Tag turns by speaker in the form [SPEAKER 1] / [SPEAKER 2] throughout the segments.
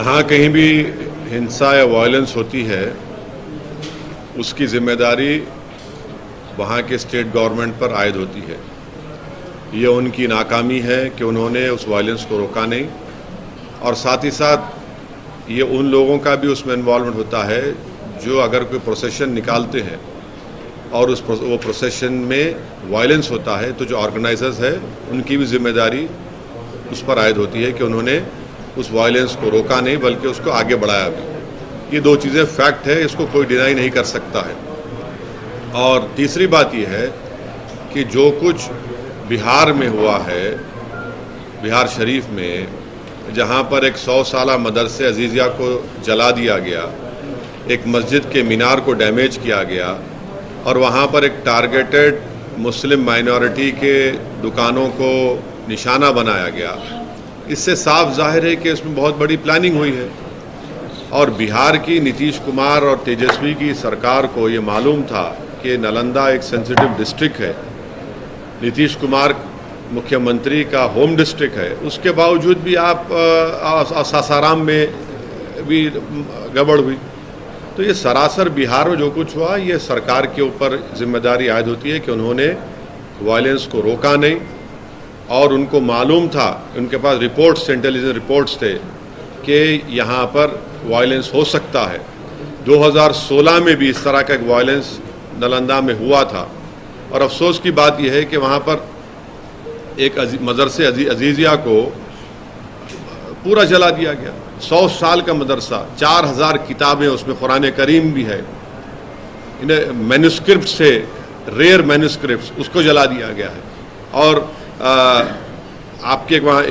[SPEAKER 1] जहाँ कहीं भी हिंसा या वायलेंस होती है उसकी जिम्मेदारी वहाँ के स्टेट गवर्नमेंट पर आयद होती है। ये उनकी नाकामी है कि उन्होंने उस वायलेंस को रोका नहीं, और साथ ही साथ ये उन लोगों का भी उसमें इन्वॉल्वमेंट होता है जो अगर कोई प्रोसेशन निकालते हैं और वो प्रोसेशन में वायलेंस होता है तो जो ऑर्गेनाइजर्स है उनकी भी जिम्मेदारी उस पर आयद होती है कि उन्होंने उस वायलेंस को रोका नहीं बल्कि उसको आगे बढ़ाया भी। ये दो चीज़ें फैक्ट है, इसको कोई डिनाई नहीं कर सकता है। और तीसरी बात यह है कि जो कुछ बिहार में हुआ है, बिहार शरीफ में, जहाँ पर एक 100 साला मदरसे अजीज़िया को जला दिया गया, एक मस्जिद के मीनार को डैमेज किया गया और वहाँ पर एक टारगेटेड मुस्लिम माइनॉरिटी के दुकानों को निशाना बनाया गया, इससे साफ जाहिर है कि इसमें बहुत बड़ी प्लानिंग हुई है। और बिहार की नीतीश कुमार और तेजस्वी की सरकार को ये मालूम था कि नालंदा एक सेंसिटिव डिस्ट्रिक्ट है, नीतीश कुमार मुख्यमंत्री का होम डिस्ट्रिक्ट है, उसके बावजूद भी आप सासाराम में भी गड़बड़ हुई। तो ये सरासर बिहार में जो कुछ हुआ ये सरकार के ऊपर जिम्मेदारी आयद होती है कि उन्होंने वायलेंस को रोका नहीं, और उनको मालूम था, उनके पास रिपोर्ट्स, इंटेलिजेंस रिपोर्ट्स थे कि यहाँ पर वायलेंस हो सकता है। 2016 में भी इस तरह का एक वायलेंस नालंदा में हुआ था, और अफसोस की बात यह है कि वहाँ पर एक मदरसे अजीज़िया को पूरा जला दिया गया। 100 साल का मदरसा, 4000 किताबें, उसमें कुरान करीम भी है, इन्हें मैन्युस्क्रिप्ट से, रेयर मैन्युस्क्रिप्ट, उसको जला दिया गया है। और आपके वहाँ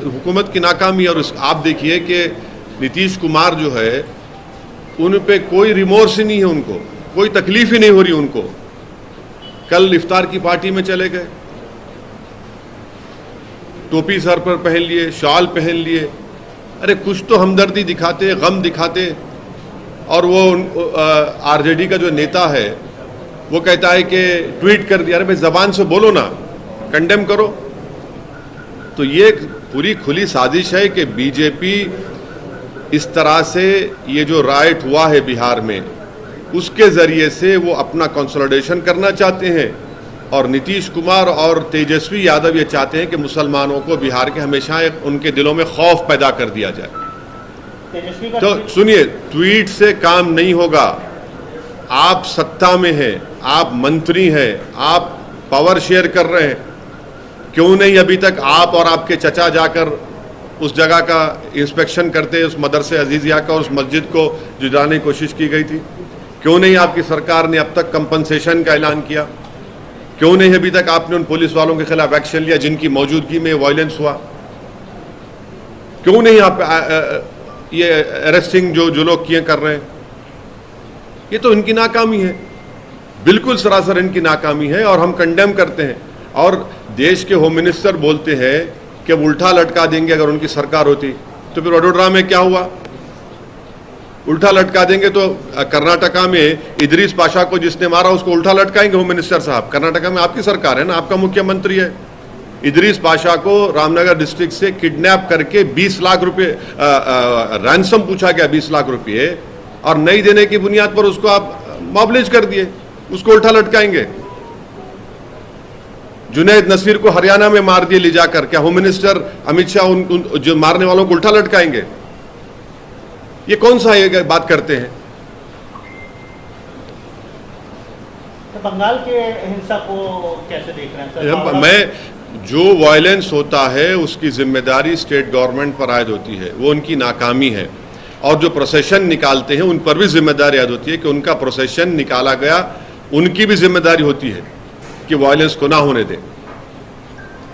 [SPEAKER 1] हुकूमत की नाकामी, और आप देखिए कि नीतीश कुमार जो है उन पे कोई रिमोर्स ही नहीं है, उनको कोई तकलीफ ही नहीं हो रही उनको। कल इफ्तार की पार्टी में चले गए, टोपी सर पर पहन लिए, शॉल पहन लिए, अरे कुछ तो हमदर्दी दिखाते, गम दिखाते। और वो आरजेडी का जो नेता है वो कहता है कि ट्वीट कर दिया। अरे भाई ज़बान से बोलो ना, कंडेम करो। तो ये पूरी खुली साजिश है कि बीजेपी इस तरह से ये जो राइट हुआ है बिहार में, उसके ज़रिए से वो अपना कंसोलिडेशन करना चाहते हैं, और नीतीश कुमार और तेजस्वी यादव ये चाहते हैं कि मुसलमानों को बिहार के हमेशा उनके दिलों में खौफ पैदा कर दिया जाए। तो सुनिए, ट्वीट से काम नहीं होगा। आप सत्ता में हैं, आप मंत्री हैं, आप पावर शेयर कर रहे हैं, क्यों नहीं अभी तक आप और आपके चचा जाकर उस जगह का इंस्पेक्शन करते, उस मदरसे अजीज़िया का, उस मस्जिद को जुटाने की कोशिश की गई थी? क्यों नहीं आपकी सरकार ने अब तक कंपनसेशन का ऐलान किया? क्यों नहीं अभी तक आपने उन पुलिस वालों के खिलाफ एक्शन लिया जिनकी मौजूदगी में वायलेंस हुआ? क्यों नहीं आप ये अरेस्टिंग जो लोग किए कर रहे हैं? ये तो इनकी नाकामी है, बिल्कुल सरासर इनकी नाकामी है, और हम कंडेम करते हैं। और देश के होम मिनिस्टर बोलते हैं कि उल्टा लटका देंगे अगर उनकी सरकार होती। तो फिर वडोदरा में क्या हुआ? उल्टा लटका देंगे तो कर्नाटका में इदरीस पाशा को जिसने मारा उसको उल्टा लटकाएंगे होम मिनिस्टर साहब। कर्नाटका में आपकी सरकार है ना, आपका मुख्यमंत्री है। इदरीस पाशा को रामनगर डिस्ट्रिक्ट से किडनैप करके 20 लाख रुपए रैंसम पूछा गया, 20 लाख रुपये, और नहीं देने की बुनियाद पर उसको आप मोबिलाइज कर दिए, उसको उल्टा लटकाएंगे। जुनैद नसीर को हरियाणा में मार दिए ले जाकर, क्या होम मिनिस्टर अमित शाह उन जो मारने वालों को उल्टा लटकाएंगे? ये कौन सा ये बात करते हैं?
[SPEAKER 2] तो बंगाल के हिंसा को कैसे देख रहे हैं सर?
[SPEAKER 1] मैं जो वायलेंस होता है उसकी जिम्मेदारी स्टेट गवर्नमेंट पर आयद होती है, वो उनकी नाकामी है। और जो प्रोसेशन निकालते हैं उन पर भी जिम्मेदारी आयद होती है कि उनका प्रोसेशन निकाला गया, उनकी भी जिम्मेदारी होती है कि वायलेंस को ना होने दें।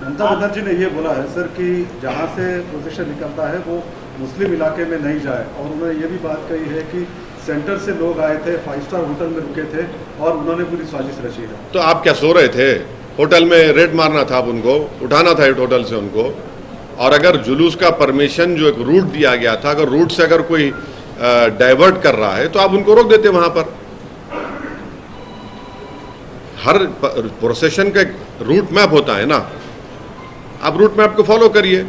[SPEAKER 3] ममता बनर्जी ने ये बोला है सर कि जहाँ से प्रोसेशन निकलता है वो मुस्लिम इलाके में नहीं जाए, और उन्होंने ये भी बात कही है कि सेंटर से लोग आए थे, 5 स्टार होटल में रुके थे और उन्होंने पूरी साजिश रची है।
[SPEAKER 1] तो आप क्या सो रहे थे? होटल में रेड मारना था, आप उनको उठाना था होटल से उनको। और अगर जुलूस का परमिशन जो एक रूट दिया गया था, अगर रूट से अगर कोई डाइवर्ट कर रहा है तो आप उनको रोक देते वहां पर। हर प्रोसेशन का एक रूट मैप होता है ना, आप रूट मैप को फॉलो करिए।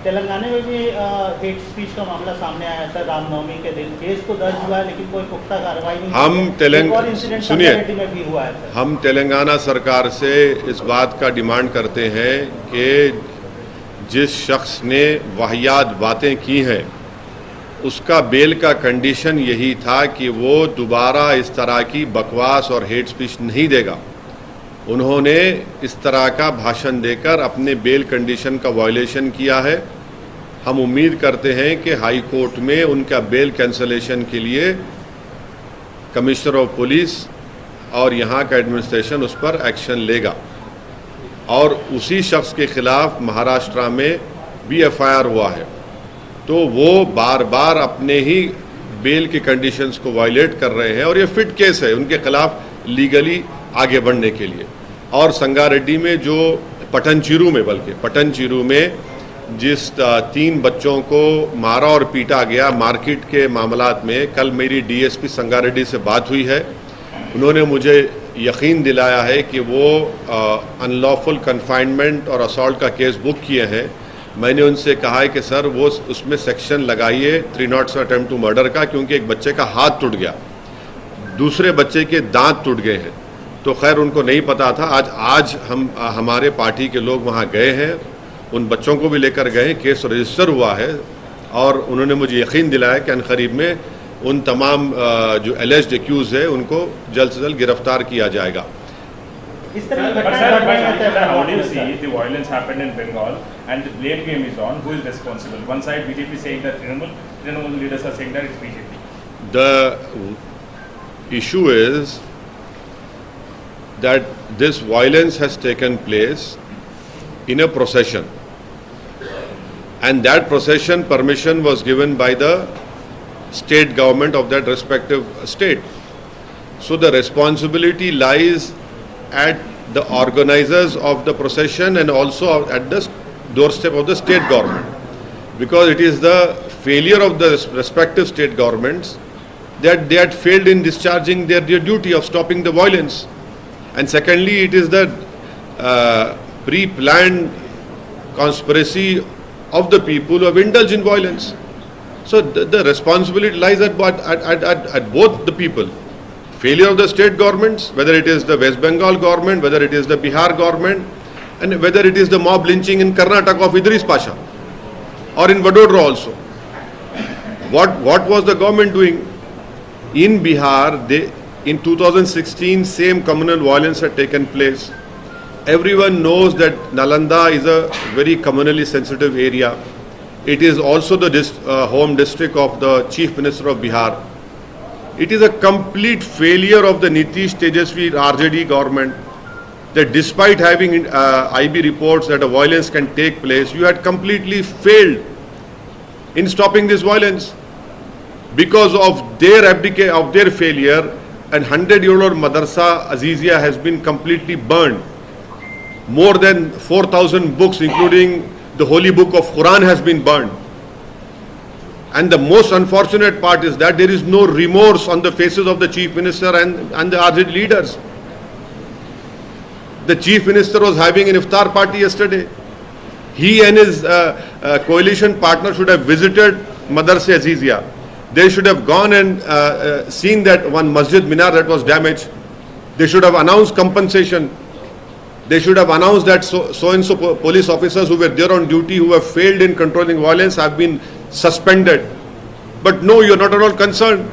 [SPEAKER 2] तेलंगाना में भी हेट स्पीच का मामला सामने आया सर, रामनवमी के दिन केस तो दर्ज हुआ है लेकिन कोई पुख्ता कार्रवाई नहीं
[SPEAKER 1] सुनिए,
[SPEAKER 2] में भी हुआ है सर।
[SPEAKER 1] हम तेलंगाना सरकार से इस बात का डिमांड करते हैं कि जिस शख्स ने वाहियात बातें की हैं उसका बेल का कंडीशन यही था कि वो दोबारा इस तरह की बकवास और हेट स्पीच नहीं देगा। उन्होंने इस तरह का भाषण देकर अपने बेल कंडीशन का वायलेशन किया है। हम उम्मीद करते हैं कि हाई कोर्ट में उनका बेल कैंसलेशन के लिए कमिश्नर ऑफ पुलिस और यहाँ का एडमिनिस्ट्रेशन उस पर एक्शन लेगा और उसी शख्स के खिलाफ महाराष्ट्र में भी एफआईआर हुआ है। तो वो बार बार अपने ही बेल के कंडीशंस को वायलेट कर रहे हैं और ये फिट केस है उनके खिलाफ लीगली आगे बढ़ने के लिए। और संगारेड्डी में जो पटनचेरू में जिस 3 बच्चों को मारा और पीटा गया मार्केट के मामलात में, कल मेरी डीएसपी संगारेड्डी से बात हुई है। उन्होंने मुझे यकीन दिलाया है कि वो अनलॉफुल कन्फाइनमेंट और असॉल्ट का केस बुक किए हैं। मैंने उनसे कहा है कि सर वो उसमें सेक्शन लगाइए 307 अटेम्प्ट टू मर्डर का, क्योंकि एक बच्चे का हाथ टूट गया, दूसरे बच्चे के दांत टूट गए हैं। तो खैर उनको नहीं पता था। आज हम हमारे पार्टी के लोग वहाँ गए हैं, उन बच्चों को भी लेकर गए हैं, केस रजिस्टर हुआ है और उन्होंने मुझे यकीन दिलाया कि अनकरीब में उन तमाम जो एलिज्ड एक्यूज है उनको जल्द से जल्द गिरफ्तार किया जाएगा।
[SPEAKER 2] इस तरह की
[SPEAKER 4] But
[SPEAKER 2] घटनाएं
[SPEAKER 4] sir,
[SPEAKER 2] बढ़ रही हैं।
[SPEAKER 4] how do you see the violence happened in Bengal and the blame game is on? Who is responsible? One side BJP saying that Trinamool leaders are saying that it's BJP.
[SPEAKER 1] The issue is that this violence has taken place in a procession, and that procession permission was given by the state government of that respective state. So the responsibility lies at the organizers of the procession and also at the doorstep of the state government, because it is the failure of the respective state governments that they had failed in discharging their duty of stopping the violence. And secondly, it is the pre-planned conspiracy of the people who have indulged in violence. So the responsibility lies at both the people. Failure of the state governments, whether it is the West Bengal government, whether it is the Bihar government, and whether it is the mob lynching in Karnataka of Idris Pasha, or in Vadodara also. What was the government doing? In Bihar, in 2016, same communal violence had taken place. Everyone knows that Nalanda is a very communally sensitive area. It is also the home district of the Chief Minister of Bihar. It is a complete failure of the Nitish Tejasvi RJD government that despite having IB reports that a violence can take place, you had completely failed in stopping this violence. Because of their failure, an 100-year-old madrasa Azizia has been completely burned. More than 4,000 books, including the holy book of Quran, has been burned. And the most unfortunate part is that there is no remorse on the faces of the Chief Minister and the RJD leaders. The Chief Minister was having an iftar party yesterday. He and his coalition partner should have visited Madrasa Azizia. They should have gone and seen that one masjid minar that was damaged. They should have announced compensation. They should have announced that so-and-so police officers who were there on duty, who have failed in controlling violence, have been suspended. But no, you are not at all concerned.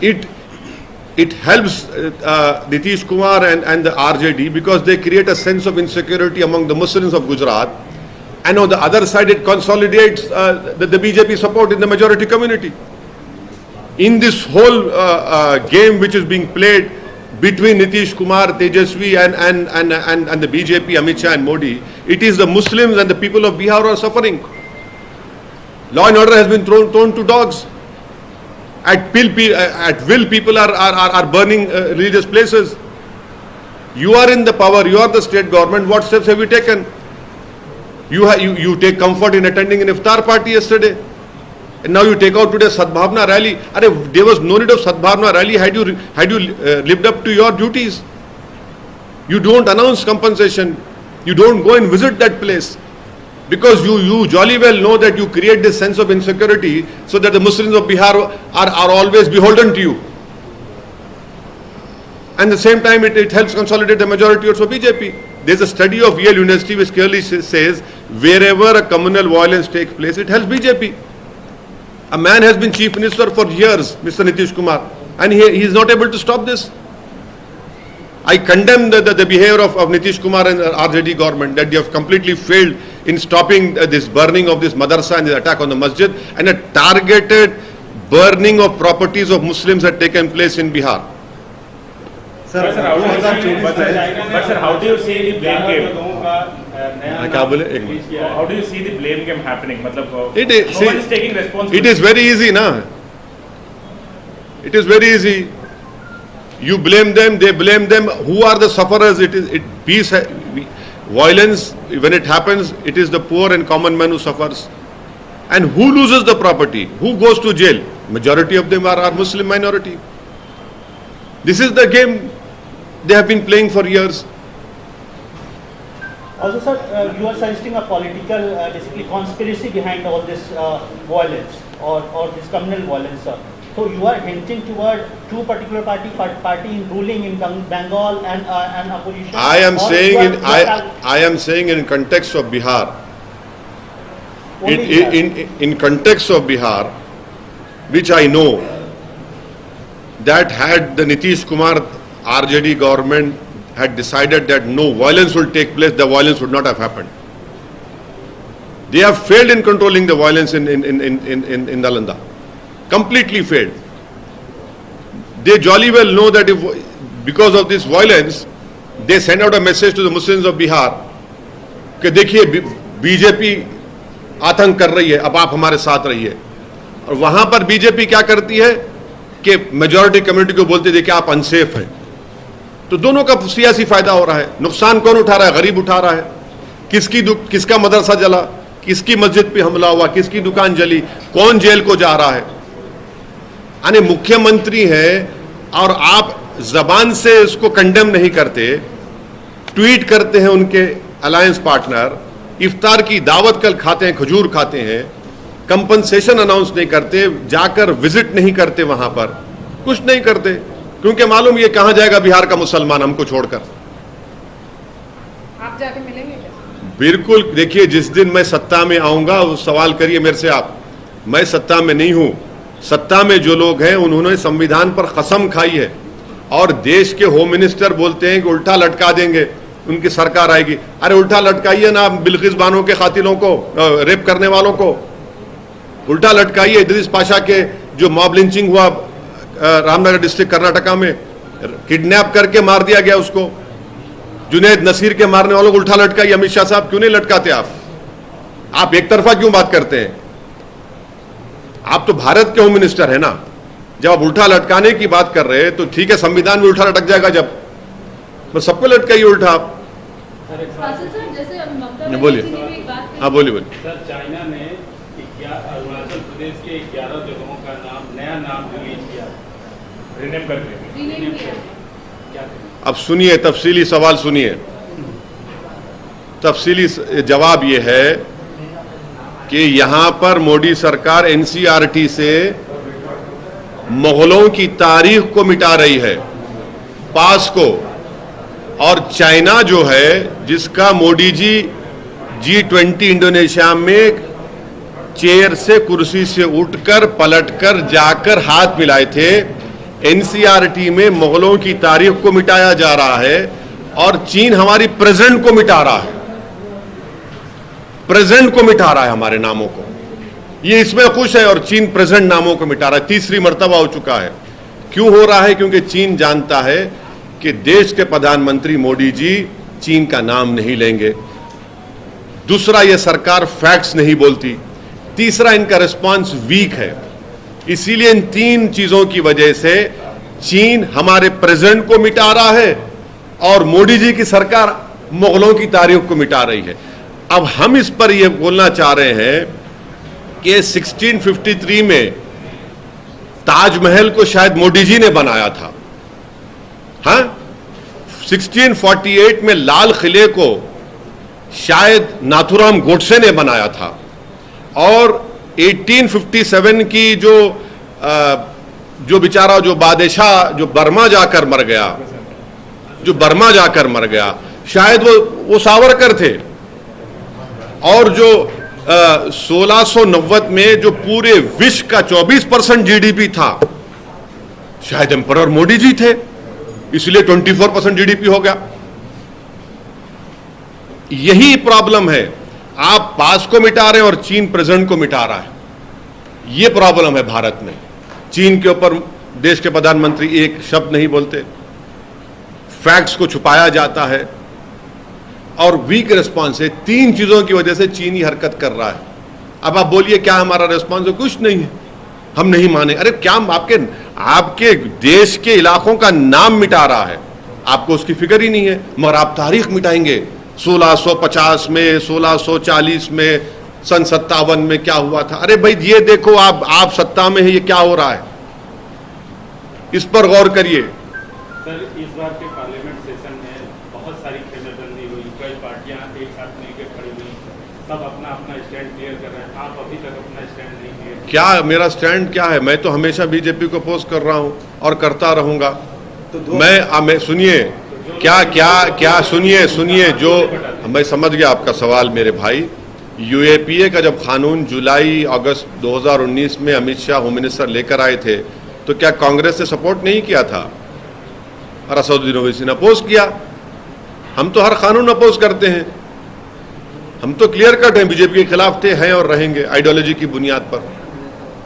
[SPEAKER 1] It helps Nitish Kumar and the RJD because they create a sense of insecurity among the Muslims of Gujarat. And on the other side, it consolidates the BJP support in the majority community. In this whole game which is being played between Nitish Kumar, Tejasvi and the BJP, Amit Shah and Modi, it is the Muslims and the people of Bihar who are suffering. Law and order has been thrown to dogs. At will, people are burning religious places. You are in the power, you are the state government. What steps have you taken? You take comfort in attending an iftar party yesterday, and now you take out today Sadbhavna rally. There was no need of Sadbhavna rally had you lived up to your duties. You don't announce compensation. You don't go and visit that place. Because you jolly well know that you create this sense of insecurity so that the Muslims of Bihar are always beholden to you. And at the same time, it helps consolidate the majority also BJP. There's a study of Yale University which clearly says wherever a communal violence takes place, it helps BJP. A man has been chief minister for years, Mr. Nitish Kumar, and he is not able to stop this. I condemn the behavior of Nitish Kumar and RJD government, that they have completely failed in stopping this burning of this madrasa and the attack on the masjid, and a targeted burning of properties of Muslims had taken place in Bihar.
[SPEAKER 3] Sir
[SPEAKER 4] how do you see the blame game?
[SPEAKER 1] क्या बोले एक minute.
[SPEAKER 4] How do you see the blame game happening? मतलब no
[SPEAKER 1] See,
[SPEAKER 4] one is taking responsibility.
[SPEAKER 1] it is very easy, na. It is very easy. You blame them, they blame them. Who are the sufferers? Peace, violence, when it happens, it is the poor and common man who suffers. And who loses the property? Who goes to jail? Majority of them are Muslim minority. This is the game they have been playing for years.
[SPEAKER 2] Also, sir, you are suggesting a political, basically, conspiracy behind all this violence or this communal violence, sir. So you are hinting toward two particular party in ruling in Bengal and opposition.
[SPEAKER 1] I am saying in context of Bihar. In context of Bihar, which I know, that had the Nitish Kumar RJD government had decided that no violence will take place, the violence would not have happened. They have failed in controlling the violence in Nalanda. Completely failed. They jolly well know that because of this violence, they send out a message to the Muslims of Bihar कि देखिए BJP आतंक कर रही है, अब आप हमारे साथ रहिए. और वहां पर बीजेपी क्या करती है कि मेजॉरिटी कम्युनिटी को बोलते देखिए आप अनसेफ हैं. तो दोनों का सियासी फायदा हो रहा है. नुकसान कौन उठा रहा है? गरीब उठा रहा है. किसका मदरसा जला, किसकी मस्जिद पे हमला हुआ, किसकी दुकान जली, कौन जेल को जा रहा है. यानी मुख्यमंत्री है और आप जबान से इसको कंडेम नहीं करते, ट्वीट करते हैं उनके अलायंस पार्टनर, इफ्तार की दावत कल खाते हैं, खजूर खाते हैं, कंपनसेशन अनाउंस नहीं करते, जाकर विजिट नहीं करते, वहां पर कुछ नहीं करते, क्योंकि मालूम ये कहां जाएगा बिहार का मुसलमान हमको छोड़कर.
[SPEAKER 5] आप जाके मिलेंगे क्या?
[SPEAKER 1] बिल्कुल. देखिए, जिस दिन मैं सत्ता में आऊंगा उस सवाल करिए मेरे से आप. मैं सत्ता में नहीं हूं. सत्ता में जो लोग हैं उन्होंने संविधान पर कसम खाई है और देश के होम मिनिस्टर बोलते हैं कि उल्टा लटका देंगे, उनकी सरकार आएगी. अरे उल्टा लटकाइए ना बिल्किस बानो के कातिलों को, रेप करने वालों को उल्टा लटकाइए. इदरीस पाशा के जो मॉब लिंचिंग हुआ रामनगर डिस्ट्रिक्ट कर्नाटका में, किडनैप करके मार दिया गया उसको. जुनैद नसीर के मारने वालों को उल्टा लटकाइए. अमित शाह साहब क्यों नहीं लटकाते आप एक तरफा क्यों बात करते हैं? आप तो भारत के होम मिनिस्टर है ना. जब आप उल्टा लटकाने की बात कर रहे हैं तो ठीक है, संविधान में उल्टा लटक जाएगा जब, तो सबको लटकाइए उल्टा आप. बोलिए. हाँ बोलिए.
[SPEAKER 6] सर, चाइना ने अरुणाचल प्रदेश के 11 जगहों का नया नाम रिलीज किया,
[SPEAKER 4] रीनेम कर दिया.
[SPEAKER 6] क्या?
[SPEAKER 1] अब सुनिए, तफसीली सवाल सुनिए. तफसीली जवाब यह है कि यहां पर मोदी सरकार एनसीईआरटी से मुगलों की तारीख को मिटा रही है, पास को. और चाइना जो है, जिसका मोदी जी G20 इंडोनेशिया में चेयर से, कुर्सी से उठकर पलटकर जाकर हाथ मिलाए थे, एनसीईआरटी में मुगलों की तारीख को मिटाया जा रहा है और चीन हमारी प्रेजेंट को मिटा रहा है. प्रेजेंट को मिटा रहा है, हमारे नामों को. ये इसमें खुश है और चीन प्रेजेंट नामों को मिटा रहा है. तीसरी मर्तबा हो चुका है. क्यों हो रहा है? क्योंकि चीन जानता है कि देश के प्रधानमंत्री मोदी जी चीन का नाम नहीं लेंगे. दूसरा, यह सरकार फैक्ट्स नहीं बोलती. तीसरा, इनका रिस्पांस वीक है. इसीलिए इन तीन चीजों की वजह से चीन हमारे प्रेजेंट को मिटा रहा है और मोदी जी की सरकार मुगलों की तारीख को मिटा रही है. अब हम इस पर यह बोलना चाह रहे हैं कि 1653 में ताजमहल को शायद मोदी जी ने बनाया था. हाँ, 1648 में लाल किले को शायद नाथुराम गोडसे ने बनाया था। और 1857 की जो बेचारा जो बादशाह जो बर्मा जाकर मर गया, शायद वो सावरकर थे। और जो 1690 में जो पूरे विश्व का 24% जीडीपी था, शायद एम्परर मोदी जी थे, इसलिए 24% जीडीपी हो गया। यही प्रॉब्लम है, आप पास्ट को मिटा रहे हैं और चीन प्रेजेंट को मिटा रहा है। यह प्रॉब्लम है भारत में। चीन के ऊपर देश के प्रधानमंत्री एक शब्द नहीं बोलते, फैक्ट्स को छुपाया जाता है और वीक रिस्पॉन्स है। 3 चीजों की वजह से चीन ही हरकत कर रहा है। अब आप बोलिए क्या हमारा रिस्पॉन्स है? कुछ नहीं है, हम नहीं माने। अरे क्या आपके देश के इलाकों का नाम मिटा रहा है, आपको उसकी फिक्र ही नहीं है, मगर आप तारीख मिटाएंगे। 1650 में, 1640 में, सन 57 में क्या हुआ था। अरे भाई ये देखो, आप सत्ता में है, ये क्या हो रहा है, इस पर गौर करिए।
[SPEAKER 6] सर, इस बार के पार्लियामेंट सेशन में बहुत सारी खेलबंदी हुई, कई पार्टियां एक साथ मिलकर खड़ी हुई, सब अपना अपना स्टैंड क्लियर कर रहे हैं। आप अभी तक अपना स्टैंड नहीं क्लियर।
[SPEAKER 1] क्या मेरा स्टैंड क्या है? मैं तो हमेशा बीजेपी को अपोज कर रहा हूं और करता रहूंगा। तो मैं सुनिए क्या सुनिए जो मैं समझ गया आपका सवाल मेरे भाई। यूएपीए का जब कानून जुलाई अगस्त 2019 में अमित शाह होम मिनिस्टर लेकर आए थे, तो क्या कांग्रेस ने सपोर्ट नहीं किया था? और असदुद्दीन ओवैसी ने अपोज किया। हम तो हर कानून अपोज करते हैं, हम तो क्लियर कट हैं, बीजेपी के खिलाफ थे, हैं और रहेंगे आइडियोलॉजी की बुनियाद पर।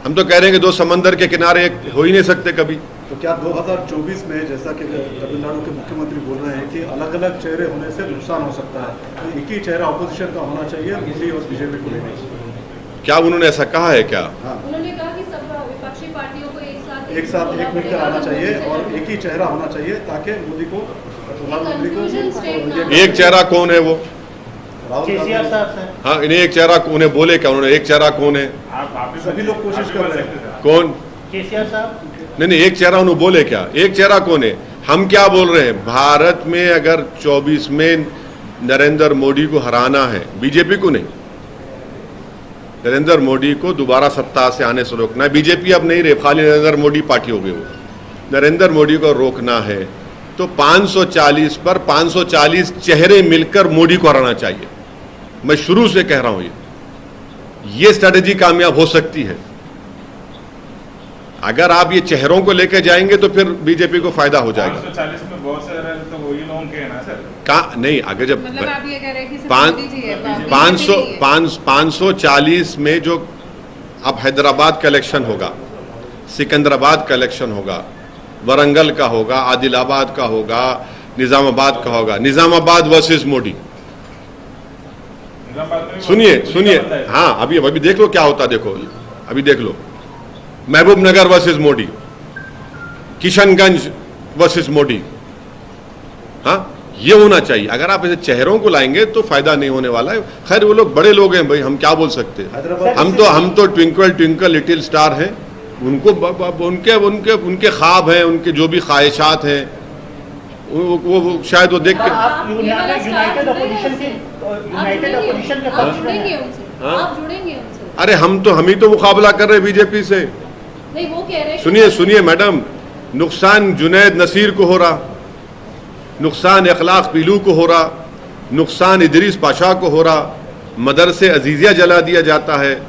[SPEAKER 1] हम तो कह रहे हैं कि 2 समंदर के किनारे एक हो ही नहीं सकते कभी।
[SPEAKER 3] तो क्या 2024 में, जैसा कि तमिलनाडु के मुख्यमंत्री बोल रहे हैं कि अलग अलग चेहरे होने से नुकसान हो सकता है, तो एक ही चेहरा अपोजिशन का होना चाहिए, मोदी और बीजेपी को लेना चाहिए?
[SPEAKER 1] क्या उन्होंने ऐसा कहा है क्या?
[SPEAKER 3] हाँ,
[SPEAKER 5] उन्होंने कहा कि सब विपक्षी पार्टियों को एक साथ
[SPEAKER 3] एक मिलकर आना चाहिए और एक ही चेहरा होना चाहिए, ताकि मोदी को, प्रधानमंत्री को।
[SPEAKER 1] एक चेहरा कौन है वो?
[SPEAKER 2] केसीआर साहब सर।
[SPEAKER 1] हाँ, इन्हें एक चेहरा, उन्हें बोले क्या उन्होंने? एक चेहरा कौन है?
[SPEAKER 4] आप
[SPEAKER 3] सभी लोग कोशिश कर रहे हैं।
[SPEAKER 1] कौन?
[SPEAKER 2] केसीआर साहब।
[SPEAKER 1] नहीं, एक चेहरा उन्होंने बोले क्या? एक चेहरा कौन है? हम क्या बोल रहे हैं? भारत में अगर 24 में नरेंद्र मोदी को हराना है, बीजेपी को नहीं, नरेंद्र मोदी को दोबारा सत्ता से आने से रोकना है। बीजेपी अब नहीं रहे, खाली नरेंद्र मोदी पार्टी हो गई वो। नरेंद्र मोदी को रोकना है तो 540 पर 540 चेहरे मिलकर मोदी को हराना चाहिए। मैं शुरू से कह रहा हूं ये स्ट्रेटेजी कामयाब हो सकती है। अगर आप ये चेहरों को लेकर जाएंगे तो फिर बीजेपी को फायदा हो जाएगा।
[SPEAKER 4] 540 में बहुत सारे तो वही लोगों के हैं ना सर।
[SPEAKER 1] कहाँ नहीं, अगर जब
[SPEAKER 5] मतलब आप ये कह रहे हैं कि सिर्फ मोदी जी है,
[SPEAKER 1] 540 में जो अब हैदराबाद का इलेक्शन होगा, सिकंदराबाद का इलेक्शन होगा, वरंगल का होगा, आदिलाबाद का होगा, निजामाबाद का होगा, निजामाबाद वर्सेस मोदी। सुनिए, हाँ, अभी देख लो क्या होता, देखो अभी देख लो, महबूब नगर वर्सेस मोदी, किशनगंज वर्सेस मोदी। हाँ, ये होना चाहिए। अगर आप ऐसे चेहरों को लाएंगे तो फायदा नहीं होने वाला है। खैर वो लोग बड़े लोग हैं भाई, हम क्या बोल सकते हैं। हम तो ट्विंकल ट्विंकल लिटिल स्टार हैं। उनको उनके ख्वाब हैं, उनके जो भी ख्वाहिशात हैं, वो शायद वो देख के।
[SPEAKER 2] आप यूनाइटेड अपोजिशन के पक्ष में हैं।
[SPEAKER 5] आप जुड़ेंगे उनसे।
[SPEAKER 1] अरे हम ही तो मुकाबला कर रहे हैं बीजेपी से।
[SPEAKER 5] नहीं, वो कह रहे हैं।
[SPEAKER 1] सुनिए मैडम, नुकसान जुनैद नसीर को हो रहा, नुकसान अखलाक पीलू को हो रहा, नुकसान इदरीस पाशा को हो रहा, मदरसे अजीजिया जला दिया जाता है,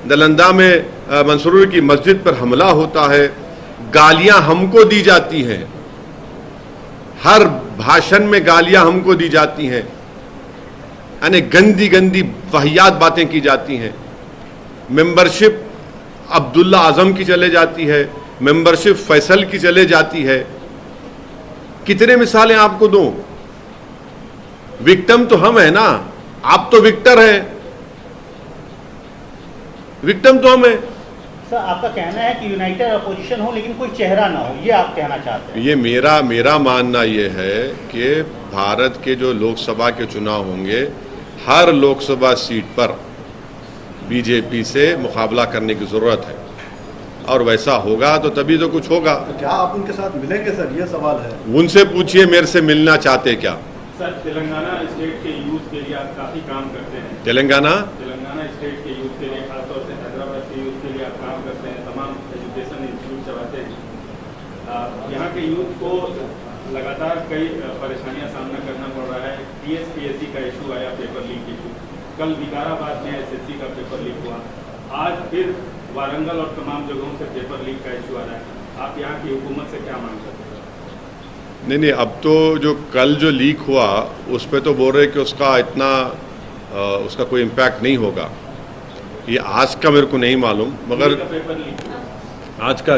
[SPEAKER 1] नालंदा में मंसूर की मस्जिद पर हमला होता है, गालियां हमको दी जाती हैं, हर भाषण में गालियां हमको दी जाती हैं, यानी गंदी गंदी वाहियात बातें की जाती हैं। मेंबरशिप अब्दुल्ला आजम की चले जाती है, मेंबरशिप फैसल की चले जाती है। कितने मिसालें आपको दूं? विक्टिम तो हम है ना, आप तो विक्टर हैं, विक्टिम तो हम है।
[SPEAKER 2] सर, आपका कहना है कि यूनाइटेड अपोजिशन हो लेकिन कोई चेहरा ना हो, ये आप कहना चाहते हैं?
[SPEAKER 1] ये मेरा मानना ये है कि भारत के जो लोकसभा के चुनाव होंगे, हर लोकसभा सीट पर बीजेपी से मुकाबला करने की जरूरत है, और वैसा होगा तो तभी तो कुछ होगा।
[SPEAKER 3] तो क्या आप उनके साथ मिलेंगे सर, ये सवाल है।
[SPEAKER 1] उनसे पूछिए, मेरे से मिलना चाहते क्या?
[SPEAKER 6] सर, तेलंगाना स्टेट के यूथ यूथ के लिए आप काफ़ी काम करते हैं।
[SPEAKER 1] तेलंगाना
[SPEAKER 6] स्टेट के यूथ के लिए, खासतौर से हैदराबाद के यूथ के लिए आप काम करते हैं, तमाम एजुकेशन इंस्टीट्यूट चलाते हैं। यहाँ के यूथ को लगातार कई परेशानियां सामना करना पड़ रहा है। TSPSC का इशू आया, पेपर लीक इशू। कल विकाराबाद में SSC का पेपर लीक हुआ। आज फिर वारंगल और तमाम जगहों से पेपर लीक का इशू आ रहा है। आप यहाँ की हुकूमत से क्या मांग करते हैं?
[SPEAKER 1] नहीं, अब तो जो कल जो लीक हुआ उस पर तो बोल रहे कि उसका कोई इम्पैक्ट नहीं होगा। ये आज का मेरे को नहीं मालूम, मगर
[SPEAKER 6] पेपर लीक
[SPEAKER 1] आज का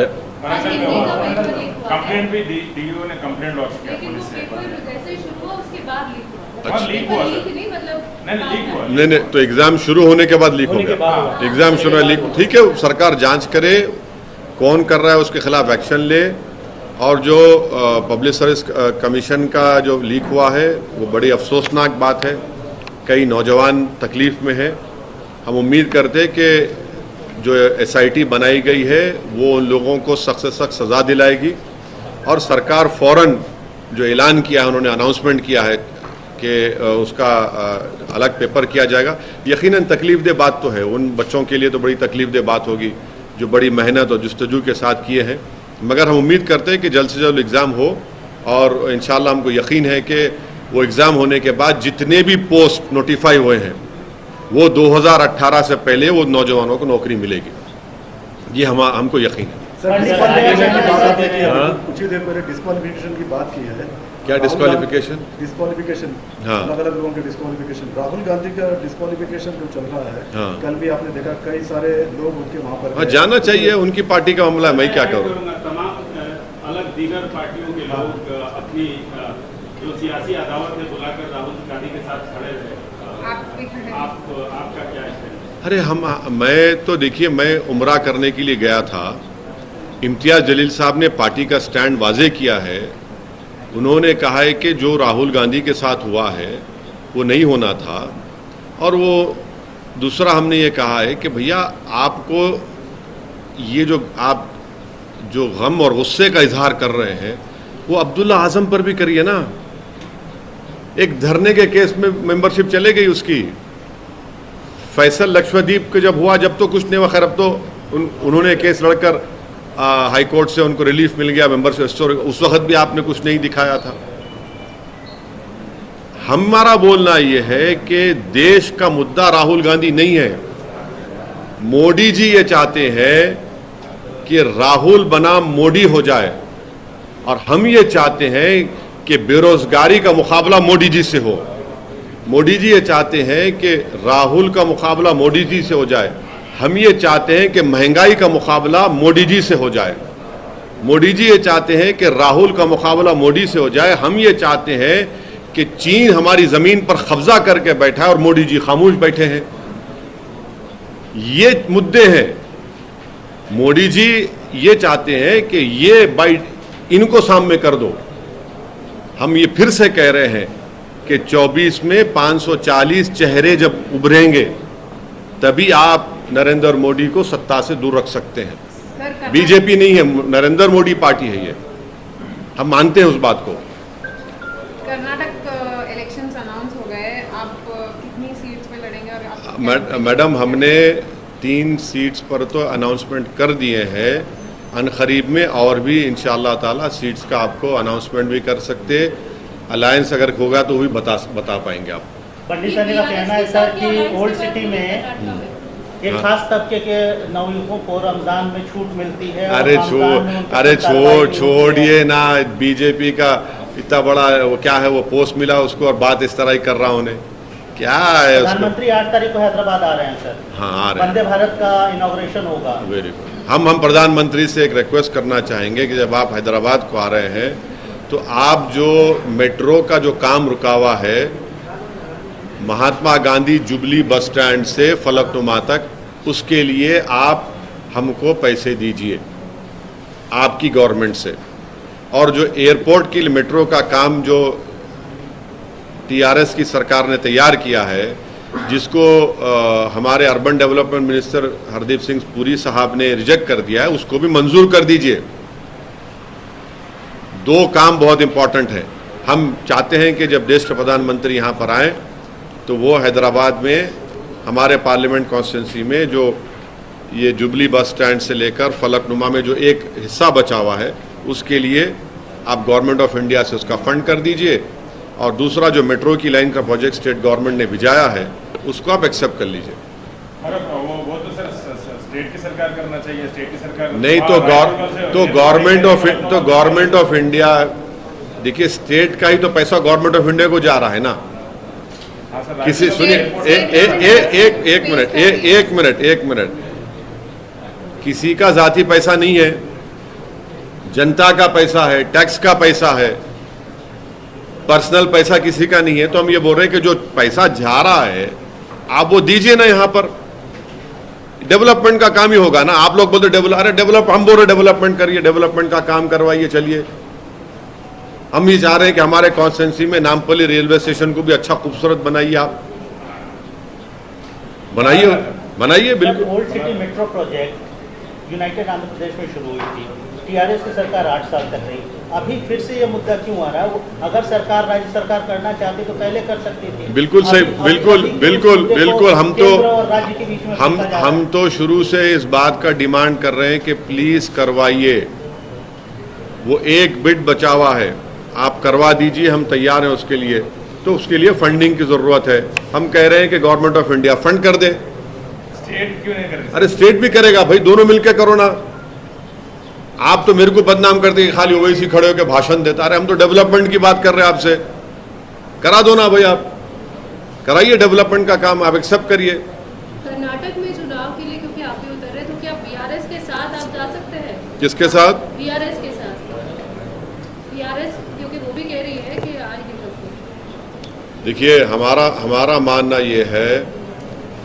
[SPEAKER 4] कंप्लेंट भी DO ने कंप्लेंट लॉन्च किया
[SPEAKER 5] लेकिन वो
[SPEAKER 4] पुलिस से।
[SPEAKER 5] पेपर जैसे ही शुरू हुआ उसके बाद लीक हुआ।
[SPEAKER 1] अच्छा।
[SPEAKER 4] लीक हुआ
[SPEAKER 5] लीक
[SPEAKER 4] सर।
[SPEAKER 5] नहीं मतलब
[SPEAKER 4] नहीं, लीक हुआ।
[SPEAKER 1] नहीं, तो एग्जाम शुरू होने के बाद लीक हो गया। एग्जाम शुरू है लीक, ठीक है, सरकार जांच करे, कौन कर रहा है उसके खिलाफ एक्शन ले। और जो पब्लिक सर्विस कमीशन का जो लीक हुआ है वो बड़ी अफसोसनाक बात है। कई नौजवान तकलीफ में है। हम उम्मीद करते हैं कि जो SIT बनाई गई है वो उन लोगों को सख्त से सख्त सज़ा दिलाएगी। और सरकार फ़ौरन जो ऐलान किया है, उन्होंने अनाउंसमेंट किया है कि उसका अलग पेपर किया जाएगा। यकीनन तकलीफ दे बात तो है, उन बच्चों के लिए तो बड़ी तकलीफ दे बात होगी जो बड़ी मेहनत और जुस्तजू के साथ किए हैं। मगर हम उम्मीद करते हैं कि जल्द से जल्द एग्ज़ाम हो और इंशाल्लाह हमको यकीन है कि वो एग्ज़ाम होने के बाद जितने भी पोस्ट नोटिफाई हुए हैं वो 2018 से पहले वो नौजवानों को नौकरी मिलेगी। ये हमको यकीन है।
[SPEAKER 3] सर, कुछ ही देर पहले डिस्क्वालिफिकेशन की बात की है।
[SPEAKER 1] क्या डिस्क्वालिफिकेशन?
[SPEAKER 3] डिस्क्वालिफिकेशन,
[SPEAKER 1] हाँ।
[SPEAKER 3] अलग अलग लोगों के डिस्क्वालिफिकेशन। राहुल गांधी का डिस्क्वालिफिकेशन जो चल रहा है,
[SPEAKER 1] हाँ।
[SPEAKER 3] कल भी आपने देखा कई सारे लोग उनके वहाँ पर
[SPEAKER 1] हाँ, जाना चाहिए, उनकी पार्टी का मामला है, मैं क्या करूँ।
[SPEAKER 6] तमाम अलग दीगर पार्टियों के लोग अपनी जो सियासी अदावत है बुलाकर राहुल गांधी के साथ खड़े रहे। आपका क्या है?
[SPEAKER 1] अरे मैं तो देखिए, मैं उम्रा करने के लिए गया था। इम्तियाज़ जलील साहब ने पार्टी का स्टैंड वाजे किया है। उन्होंने कहा है कि जो राहुल गांधी के साथ हुआ है वो नहीं होना था। और वो दूसरा हमने ये कहा है कि भैया आपको ये आप जो गम और गुस्से का इजहार कर रहे हैं वो अब्दुल्ला आजम पर भी करिए ना। एक धरने के केस में मेंबरशिप चले गई उसकी। फैसल लक्षद्वीप के जब हुआ, जब तो कुछ नहीं हुआ, खैर अब तो उन्होंने केस लड़कर हाई कोर्ट से उनको रिलीफ मिल गया मेंबरशिप। उस वक्त भी आपने कुछ नहीं दिखाया था। हमारा बोलना यह है कि देश का मुद्दा राहुल गांधी नहीं है। मोदी जी ये चाहते हैं कि राहुल बनाम मोदी हो जाए, और हम ये चाहते हैं कि बेरोजगारी का मुकाबला मोदी जी से हो। मोदी जी ये चाहते हैं कि राहुल का मुकाबला मोदी जी से हो जाए। हम ये चाहते हैं कि महंगाई का मुकाबला मोदी जी से हो जाए। मोदी जी ये चाहते हैं कि राहुल का मुकाबला मोदी से हो जाए। हम ये चाहते हैं कि चीन हमारी जमीन पर कब्जा करके बैठा है और मोदी जी खामोश बैठे हैं। ये मुद्दे हैं। मोदी जी ये चाहते हैं कि ये इनको सामने कर दो। हम ये फिर से कह रहे हैं कि 24 में 540 चेहरे जब उभरेंगे तभी आप नरेंद्र मोदी को सत्ता से दूर रख सकते हैं। बीजेपी नहीं है, नरेंद्र मोदी पार्टी है ये। हम मानते हैं उस बात को।
[SPEAKER 7] कर्नाटक इलेक्शंस अनाउंस हो गए, आप कितनी सीट्स पे लड़ेंगे? और
[SPEAKER 1] मैडम, हमने 3 सीट्स पर तो अनाउंसमेंट कर दिए हैं। अनकरीब में और भी इंशाअल्लाह ताला सीट्स का आपको अनाउंसमेंट भी कर सकते। अलायंस अगर होगा तो वो भी बता पाएंगे आप।
[SPEAKER 2] पंडित सर का कहना है सर कि ओल्ड सिटी में एक खास तबके के नवयुवकों को रमजान में छूट मिलती है।
[SPEAKER 1] अरे छोड़िए ना, बीजेपी का इतना बड़ा वो क्या है, वो पोस्ट मिला उसको और बात इस तरह ही कर रहा उन्हें क्या है।
[SPEAKER 2] प्रधानमंत्री 8 तारीख को हैदराबाद आ रहे हैं सर।
[SPEAKER 1] हाँ, आ रहे हैं।
[SPEAKER 2] वंदे भारत का इनॉग्रेशन होगा।
[SPEAKER 1] Very good. हम प्रधानमंत्री से एक रिक्वेस्ट करना चाहेंगे कि जब आप हैदराबाद को आ रहे हैं तो आप जो मेट्रो का जो काम रुका हुआ है Mahatma Gandhi jubilee bus stand से फलकनुमा तक, उसके लिए आप हमको पैसे दीजिए आपकी गवर्नमेंट से। और जो एयरपोर्ट के लिए मेट्रो का काम जो TRS की सरकार ने तैयार किया है, जिसको हमारे urban development minister Hardeep Singh Puri साहब ने रिजेक्ट कर दिया है, उसको भी मंजूर कर दीजिए। 2 काम बहुत इंपॉर्टेंट है। हम चाहते हैं कि जब देश के प्रधानमंत्री यहाँ पर आए तो वो हैदराबाद में हमारे पार्लियामेंट कॉन्स्टिट्यूंसी में जो ये जुबली बस स्टैंड से लेकर फलकनुमा में जो एक हिस्सा बचा हुआ है, उसके लिए आप गवर्नमेंट ऑफ इंडिया से उसका फंड कर दीजिए, और दूसरा जो मेट्रो की लाइन का प्रोजेक्ट स्टेट गवर्नमेंट ने भिजाया है उसको आप एक्सेप्ट कर लीजिए।
[SPEAKER 4] वो तो सर स्टेट की सरकार करना चाहिए, स्टेट की सरकार
[SPEAKER 1] नहीं तो गवर्नमेंट ऑफ इंडिया, देखिए स्टेट का ही तो पैसा गवर्नमेंट ऑफ इंडिया को जा रहा है ना। किसी सुनिए एक मिनट, किसी का जाती पैसा नहीं है, जनता का पैसा है, टैक्स का पैसा है, पर्सनल पैसा किसी का नहीं है। तो हम ये बोल रहे हैं कि जो पैसा जा रहा है आप वो दीजिए ना, यहां पर डेवलपमेंट का काम ही होगा ना। आप लोग बोलते डेवलप, हम बोल रहे डेवलपमेंट करिए, डेवलपमेंट का काम करवाइए, चलिए। हम ये चाह रहे हैं कि हमारे कॉन्स्टिट्यूंसी में नामपल्ली रेलवे स्टेशन को भी अच्छा खूबसूरत बनाइए, आप बनाइए बिल्कुल।
[SPEAKER 2] Old city metro project united Andhra Pradesh में शुरू हुई थी, टीआरएस की सरकार 8 साल तक रही, अभी फिर से ये मुद्दा क्यों आ रहा है? अगर सरकार, राज्य सरकार करना चाहती तो पहले कर सकती थी।
[SPEAKER 1] बिल्कुल सही, बिल्कुल। हम तो शुरू से इस बात का डिमांड कर रहे हैं कि प्लीज करवाइए, वो एक बिट बचा हुआ है, आप करवा दीजिए, हम तैयार हैं उसके लिए। तो उसके लिए फंडिंग की जरूरत है। हम कह रहे हैं कि गवर्नमेंट ऑफ इंडिया फंड कर दे।
[SPEAKER 4] स्टेट क्यों नहीं कर रही?
[SPEAKER 1] अरे स्टेट भी करेगा भाई, दोनों मिलकर करो ना। आप तो मेरे को बदनाम करते हैं, खाली ओवैसी खड़े होकर भाषण देता। अरे हम तो डेवलपमेंट की बात कर रहे हैं आपसे, करा दो ना भाई, आप कराइए डेवलपमेंट का काम, आप एक्सेप्ट करिए।
[SPEAKER 5] कर्नाटक में चुनाव के लिए क्योंकि आप भी उतर रहे, तो क्या बीआरएस के साथ आप जा सकते हैं?
[SPEAKER 1] किसके साथ?
[SPEAKER 5] बीआरएस के साथ। बीआरएस क्योंकि वो भी कह रही है कि आएगी।
[SPEAKER 1] देखिए हमारा मानना ये है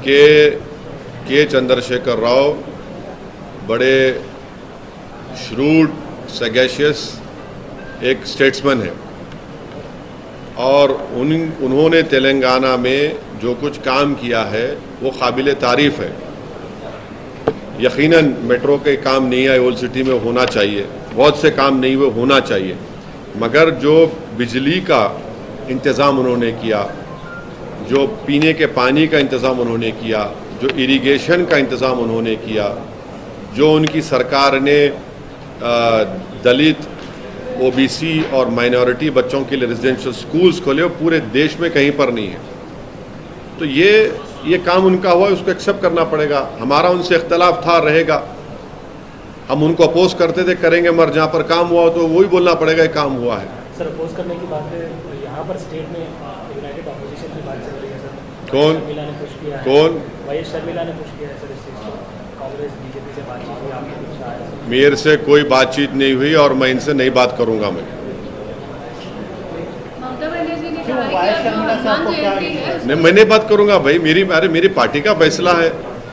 [SPEAKER 1] कि के चंद्रशेखर राव बड़े श्रूड, सगैशियस एक स्टेट्समैन है, और उन्होंने तेलंगाना में जो कुछ काम किया है वो काबिल तारीफ है। यकीनन मेट्रो के काम नहीं आए, ओल्ड सिटी में होना चाहिए, बहुत से काम नहीं हुए, होना चाहिए, मगर जो बिजली का इंतज़ाम उन्होंने किया, जो पीने के पानी का इंतज़ाम उन्होंने किया, जो इरिगेशन का इंतज़ाम उन्होंने किया, जो उनकी सरकार ने दलित, ओबीसी और माइनॉरिटी बच्चों के लिए रेजिडेंशियल स्कूल्स खोले, वो पूरे देश में कहीं पर नहीं है। तो ये काम उनका हुआ, उसको एक्सेप्ट करना पड़ेगा। हमारा उनसे इख्तलाफ था, रहेगा, हम उनको अपोज करते थे, करेंगे, मगर जहाँ पर काम हुआ तो वही बोलना पड़ेगा काम हुआ है।
[SPEAKER 8] सर अपोज करने की बात है, यहाँ पर स्टेट में यूनाइटेड अपोजिशन की बात चल रही है सर।
[SPEAKER 1] कौन?
[SPEAKER 8] शर्मिला ने पुश किया है।
[SPEAKER 1] कौन?
[SPEAKER 8] वाई शर्मिला ने पुश किया है सर इस चीज़ को। कांग्रेस बीजेपी से बातचीत हुई, आपके कुछ आया?
[SPEAKER 1] मेरे से कोई बातचीत नहीं हुई और मैं इनसे नहीं बात करूंगा। मैं
[SPEAKER 5] ममता बनर्जी ने कहा है कि हनुमान जयंती है,
[SPEAKER 1] नहीं, मैं नहीं बात करूंगा भाई, मेरी पार्टी का फैसला है।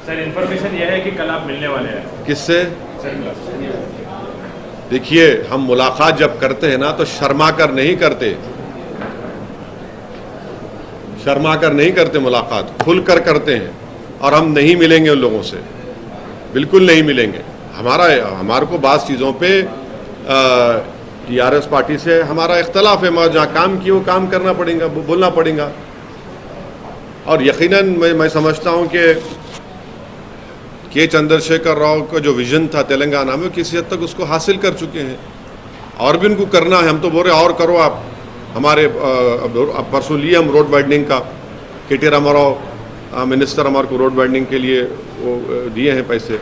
[SPEAKER 4] सर इन्फॉर्मेशन यह है कि कल आप मिलने वाले हैं।
[SPEAKER 1] किससे? देखिए, हम मुलाकात जब करते हैं ना तो शर्मा कर नहीं करते, मुलाकात खुलकर करते हैं, और हम नहीं मिलेंगे उन लोगों से, बिल्कुल नहीं मिलेंगे। हमारे को बात चीज़ों पे टीआरएस पार्टी से हमारा इख्तलाफ है, मगर जहाँ काम किए वो काम करना पड़ेगा, बोलना पड़ेगा। और यकीनन मैं समझता हूँ कि के चंद्रशेखर राव का जो विजन था तेलंगाना में, किसी हद तक उसको हासिल कर चुके हैं, और भी उनको करना है। हम तो बोल रहे और करो आप। हमारे परसों लिए हम रोड वाइडनिंग का, के.टी. रामाराव मिनिस्टर हमारे को रोड वाइडनिंग के लिए वो दिए हैं पैसे।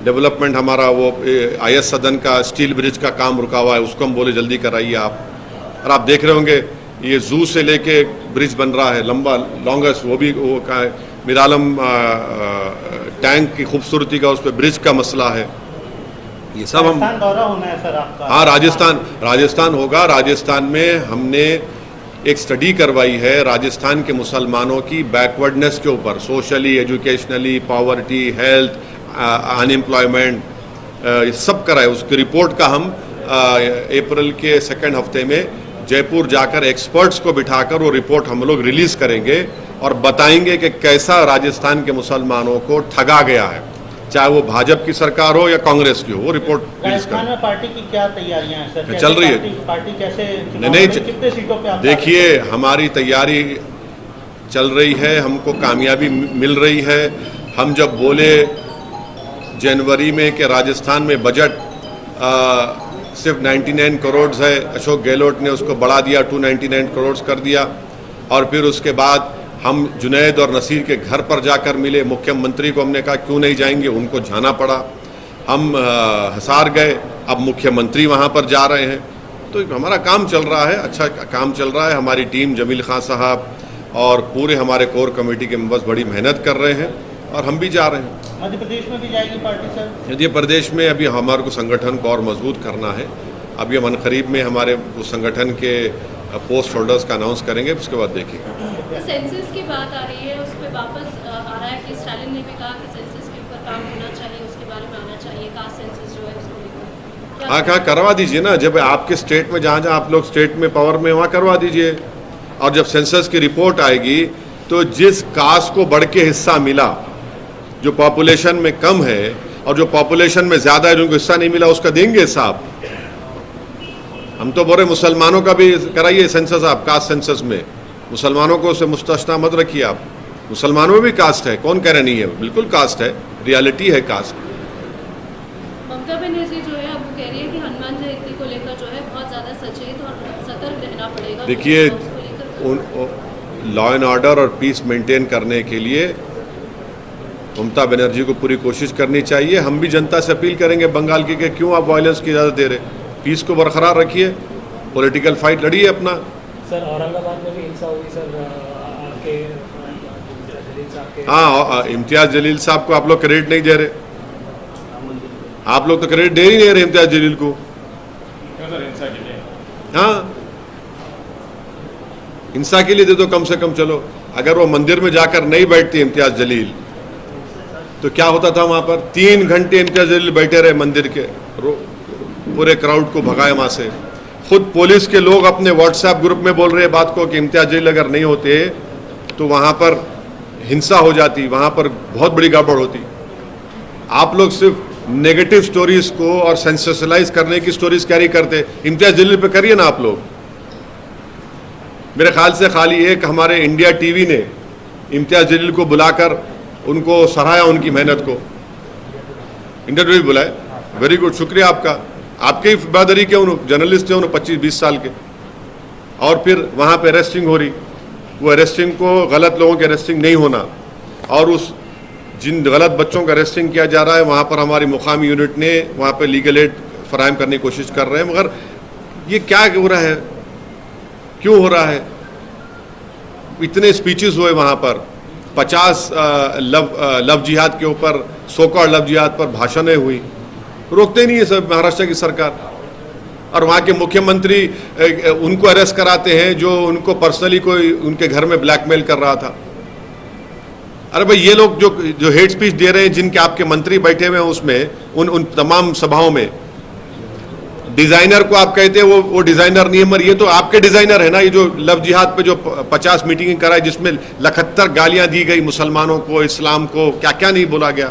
[SPEAKER 1] डेवलपमेंट हमारा वो IS सदन का स्टील ब्रिज का काम रुका हुआ है, उसको हम बोले जल्दी कराइए आप। और आप देख रहे होंगे ये जू से लेके ब्रिज बन रहा है लंबा, लॉन्गेस्ट, वो भी वो का मिरालम टैंक की खूबसूरती का, उस पर ब्रिज का मसला है। ये सब हम
[SPEAKER 2] दौरा होना है सर आपका?
[SPEAKER 1] हाँ, राजस्थान होगा। राजस्थान में हमने एक स्टडी करवाई है राजस्थान के मुसलमानों की बैकवर्डनेस के ऊपर, socially, educationally, poverty, health, unemployment, ये सब करा है। उसकी रिपोर्ट का हम अप्रैल के 2nd हफ्ते में जयपुर जाकर एक्सपर्ट्स को बिठाकर वो रिपोर्ट हम लोग रिलीज करेंगे और बताएंगे कि कैसा राजस्थान के मुसलमानों को ठगा गया है, चाहे वो भाजपा की सरकार हो या कांग्रेस की हो। वो रिपोर्ट रिलीज
[SPEAKER 2] राजस्थान में पार्टी की क्या तैयारियां हैं सर?
[SPEAKER 1] चल रही है
[SPEAKER 2] पार्टी कैसे
[SPEAKER 1] नहीं,
[SPEAKER 2] कितने सीटों पे आप?
[SPEAKER 1] देखिए, हमारी तैयारी चल रही है, हमको कामयाबी मिल रही है। हम जब बोले जनवरी में कि राजस्थान में बजट सिर्फ 99 करोड़ है, अशोक गहलोत ने उसको बढ़ा दिया, 299 करोड़ कर दिया। और फिर उसके बाद हम जुनैद और नसीर के घर पर जाकर मिले, मुख्यमंत्री को हमने कहा क्यों नहीं जाएंगे, उनको जाना पड़ा। हम हिसार गए, अब मुख्यमंत्री वहाँ पर जा रहे हैं। तो हमारा काम चल रहा है, अच्छा काम चल रहा है। हमारी टीम जमील खान साहब और पूरे हमारे कोर कमेटी के मेंबर्स बड़ी मेहनत कर रहे हैं और हम भी जा रहे हैं।
[SPEAKER 2] मध्य प्रदेश में भी जाएगी पार्टी सर?
[SPEAKER 1] मध्य प्रदेश में अभी हमारे को संगठन को और मजबूत करना है। अभी हम अनकरीब में हमारे उस संगठन के पोस्ट होल्डर्स का अनाउंस करेंगे, उसके बाद देखेंगे।
[SPEAKER 5] सेंसस की बात आ रही है, उस पर वापस आ रहा है कि स्टालिन ने भी कहा कि सेंसस के ऊपर काम होना चाहिए, उसके बारे में आना चाहिए, कास्ट सेंसस जो है उसको लेकर।
[SPEAKER 1] हाँ, कहाँ करवा दीजिए ना, जब आपके स्टेट में जहाँ जहाँ आप लोग स्टेट में पावर में वहाँ करवा दीजिए। और जब सेंसस की रिपोर्ट आएगी तो जिस कास्ट को बढ़ के हिस्सा मिला, जो पॉपुलेशन में कम है और जो पॉपुलेशन में ज़्यादा है जिनको हिस्सा नहीं मिला, उसका देंगे हिसाब। हम तो बोल रहे मुसलमानों का भी कराइए सेंसस, आप कास्ट सेंसस में मुसलमानों को उसे मुस्तस्ना मत रखिए। आप मुसलमानों में भी कास्ट है, कौन कह रहे नहीं है, बिल्कुल कास्ट है, रियलिटी है कास्ट।
[SPEAKER 5] ममता बनर्जी जो है अब वो कह रही है कि हनुमान जयंती को लेकर जो है बहुत ज़्यादा सचेत और सतर्क रहना पड़ेगा।
[SPEAKER 1] देखिए, लॉ एंड ऑर्डर और पीस मेंटेन करने के लिए ममता बनर्जी को पूरी कोशिश करनी चाहिए। हम भी जनता से अपील करेंगे बंगाल की कि क्यों आप वायलेंस की इजाज़त दे रहे, पीस को बरकरार रखिए, पॉलिटिकल फाइट लड़िए अपना।
[SPEAKER 8] सर औरंगाबाद में भी हिंसा हुई सर, आपके जलील साहब के।
[SPEAKER 1] हाँ, इम्तियाज़ जलील साहब को आप लोग क्रेडिट नहीं दे रहे, आप लोग तो क्रेडिट दे ही नहीं रहे इम्तियाज़ जलील को। हाँ, हिंसा के लिए दे दो कम से कम। चलो, अगर वो मंदिर में जाकर नहीं बैठती इम्तियाज़ जलील तो क्या होता था वहाँ पर? 3 घंटे इम्तियाज़ जलील बैठे रहे मंदिर के, पूरे क्राउड को भगाए वहाँ से। खुद पुलिस के लोग अपने व्हाट्सएप ग्रुप में बोल रहे हैं बात को कि इम्तियाज़ जलील अगर नहीं होते तो वहाँ पर हिंसा हो जाती, वहाँ पर बहुत बड़ी गड़बड़ होती। आप लोग सिर्फ नेगेटिव स्टोरीज को और सेंसेशनलाइज करने की स्टोरीज कैरी करते। इम्तियाज़ जलील पे करिए ना आप लोग। मेरे ख्याल से खाली एक हमारे इंडिया टीवी ने इम्तियाज़ जलील को बुलाकर उनको सराहा, उनकी मेहनत को। इंडिया टीवी बुलाए, वेरी गुड, शुक्रिया आपका। आपके ही बहादुरी के उन जर्नलिस्ट थे, उन्होंने 25-20 साल के। और फिर वहाँ पे अरेस्टिंग हो रही, वो अरेस्टिंग को गलत लोगों की अरेस्टिंग नहीं होना, और उस जिन गलत बच्चों का अरेस्टिंग किया जा रहा है वहाँ पर हमारी मुकामी यूनिट ने वहाँ पे लीगल एड फराहम करने की कोशिश कर रहे हैं। मगर ये क्या हो रहा है, क्यों हो रहा है? इतने स्पीचेस हुए वहाँ पर, 50 लव जिहाद के ऊपर, सो-कॉल्ड लव जिहाद पर भाषणें हुई, रोकते नहीं है सब महाराष्ट्र की सरकार। और वहाँ के मुख्यमंत्री उनको अरेस्ट कराते हैं जो उनको पर्सनली कोई उनके घर में ब्लैकमेल कर रहा था। अरे भाई, ये लोग जो हेट स्पीच दे रहे हैं, जिनके आपके मंत्री बैठे हुए हैं उसमें, उन तमाम सभाओं में, डिजाइनर को आप कहते हैं वो डिजाइनर नहीं है, मगर ये तो आपके डिजाइनर है ना। ये जो लव जिहाद पे जो 50 मीटिंग कराई जिसमें 71 गालियां दी गई मुसलमानों को, इस्लाम को, क्या क्या नहीं बोला गया,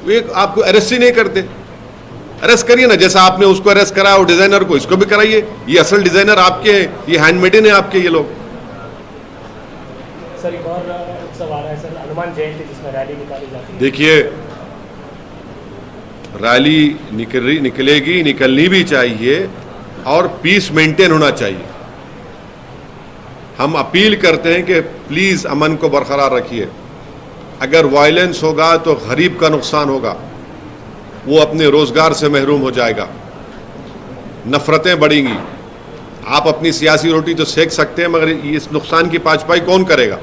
[SPEAKER 1] वो आपको अरेस्ट ही नहीं करते। अरेस्ट करिए ना, जैसा आपने उसको अरेस्ट कराया, वो डिजाइनर को इसको भी कराइए। ये असल डिजाइनर आपके हैं, ये हैंडमेडन है आपके ये लोग।
[SPEAKER 8] सर एक और उत्सव आ रहा है सर, हनुमान जयंती, जिसमें रैली निकाली जाती है।
[SPEAKER 1] देखिए, रैली निकलेगी, निकलनी भी चाहिए, और पीस मेंटेन होना चाहिए। हम अपील करते हैं कि प्लीज अमन को बरकरार रखिए। अगर वायलेंस होगा तो गरीब का नुकसान होगा, वो अपने रोजगार से महरूम हो जाएगा, नफरतें बढ़ेंगी। आप अपनी सियासी रोटी तो सेक सकते हैं, मगर इस नुकसान की पाँचपाई कौन करेगा?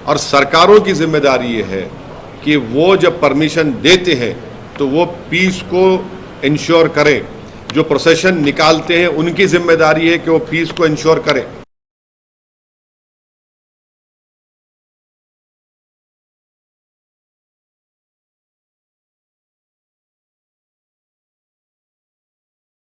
[SPEAKER 1] और सरकारों की जिम्मेदारी ये है कि वो जब परमिशन देते हैं तो वो पीस को इंश्योर करें। जो प्रोसेशन निकालते हैं उनकी जिम्मेदारी है कि वो पीस को इंश्योर करें।